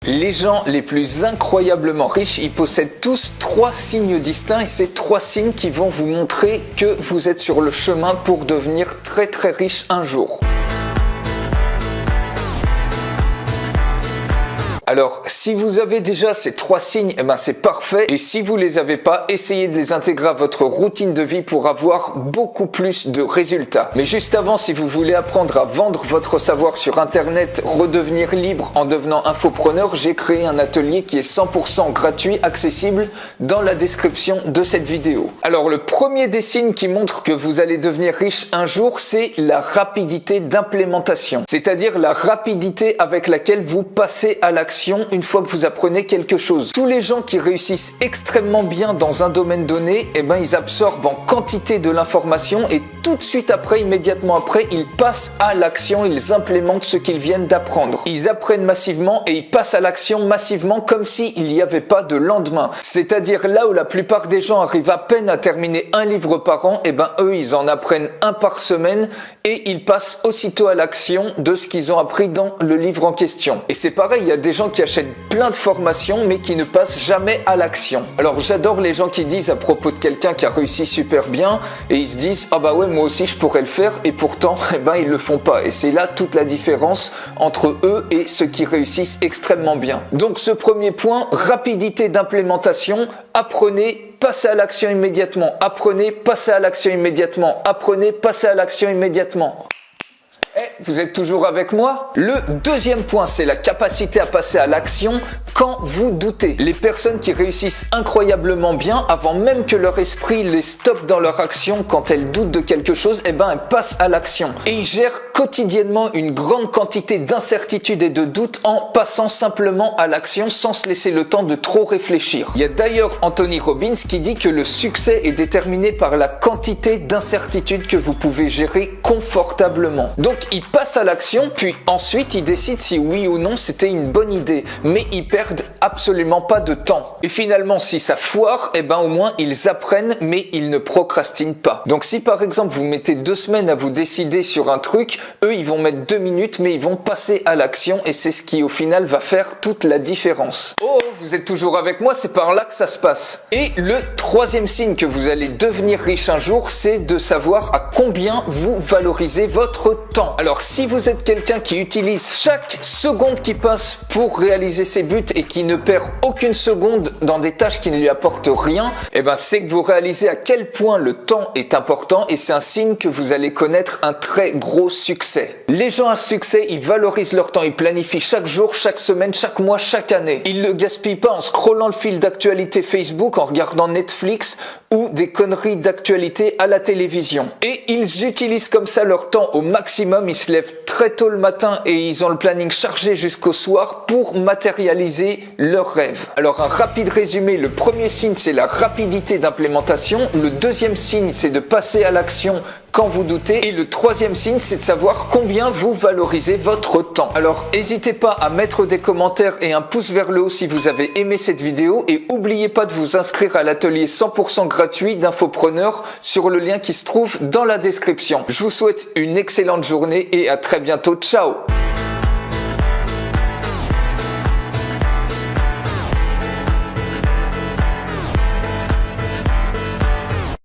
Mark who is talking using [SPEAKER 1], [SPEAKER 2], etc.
[SPEAKER 1] Les gens les plus incroyablement riches, ils possèdent tous 3 signes distincts et c'est 3 signes qui vont vous montrer que vous êtes sur le chemin pour devenir très très riche un jour. Alors, si vous avez déjà ces 3 signes, eh ben c'est parfait. Et si vous les avez pas, essayez de les intégrer à votre routine de vie pour avoir beaucoup plus de résultats. Mais juste avant, si vous voulez apprendre à vendre votre savoir sur Internet, redevenir libre en devenant infopreneur, j'ai créé un atelier qui est 100% gratuit, accessible dans la description de cette vidéo. Alors, le premier des signes qui montre que vous allez devenir riche un jour, c'est la rapidité d'implémentation. C'est-à-dire la rapidité avec laquelle vous passez à l'action une fois que vous apprenez quelque chose. Tous les gens qui réussissent extrêmement bien dans un domaine donné, eh ben, ils absorbent en quantité de l'information et tout de suite après, immédiatement après, ils passent à l'action, ils implémentent ce qu'ils viennent d'apprendre. Ils apprennent massivement et ils passent à l'action massivement comme s'il n'y avait pas de lendemain. C'est-à-dire là où la plupart des gens arrivent à peine à terminer un livre par an, eh ben, eux, ils en apprennent un par semaine et ils passent aussitôt à l'action de ce qu'ils ont appris dans le livre en question. Et c'est pareil, il y a des gens qui achètent plein de formations mais qui ne passent jamais à l'action. Alors j'adore les gens qui disent à propos de quelqu'un qui a réussi super bien et ils se disent ah bah ouais moi aussi je pourrais le faire et pourtant eh ben ils le font pas et c'est là toute la différence entre eux et ceux qui réussissent extrêmement bien. Donc ce premier point, rapidité d'implémentation, apprenez, passez à l'action immédiatement, apprenez, passez à l'action immédiatement, apprenez, passez à l'action immédiatement. Vous êtes toujours avec moi? Le deuxième point, c'est la capacité à passer à l'action quand vous doutez. Les personnes qui réussissent incroyablement bien, avant même que leur esprit les stoppe dans leur action, quand elles doutent de quelque chose, eh ben elles passent à l'action. Et ils gèrent quotidiennement une grande quantité d'incertitudes et de doutes en passant simplement à l'action sans se laisser le temps de trop réfléchir. Il y a d'ailleurs Anthony Robbins qui dit que le succès est déterminé par la quantité d'incertitudes que vous pouvez gérer confortablement. Donc ils passent à l'action, puis ensuite ils décident si oui ou non c'était une bonne idée, mais ils perdent absolument pas de temps. Et finalement si ça foire, eh ben au moins ils apprennent mais ils ne procrastinent pas. Donc si par exemple vous mettez 2 semaines à vous décider sur un truc, eux ils vont mettre 2 minutes mais ils vont passer à l'action et c'est ce qui au final va faire toute la différence. Oh, vous êtes toujours avec moi, c'est par là que ça se passe. Et le troisième signe que vous allez devenir riche un jour, c'est de savoir à combien vous valorisez votre temps. Alors si vous êtes quelqu'un qui utilise chaque seconde qui passe pour réaliser ses buts et qui ne perd aucune seconde dans des tâches qui ne lui apportent rien, eh ben c'est que vous réalisez à quel point le temps est important et c'est un signe que vous allez connaître un très gros succès. Les gens à succès, ils valorisent leur temps, ils planifient chaque jour, chaque semaine, chaque mois, chaque année. Ils ne le gaspillent pas en scrollant le fil d'actualité Facebook, en regardant Netflix ou des conneries d'actualité à la télévision. Et ils utilisent comme ça leur temps au maximum, ils se lèvent très tôt le matin et ils ont le planning chargé jusqu'au soir pour matérialiser leurs rêves. Alors un rapide résumé, le premier signe c'est la rapidité d'implémentation, le deuxième signe c'est de passer à l'action quand vous doutez et le troisième signe c'est de savoir combien vous valorisez votre temps. Alors n'hésitez pas à mettre des commentaires et un pouce vers le haut si vous avez aimé cette vidéo et n'oubliez pas de vous inscrire à l'atelier 100% gratuit d'Infopreneur sur le lien qui se trouve dans la description. Je vous souhaite une excellente journée et à très bientôt. Ciao!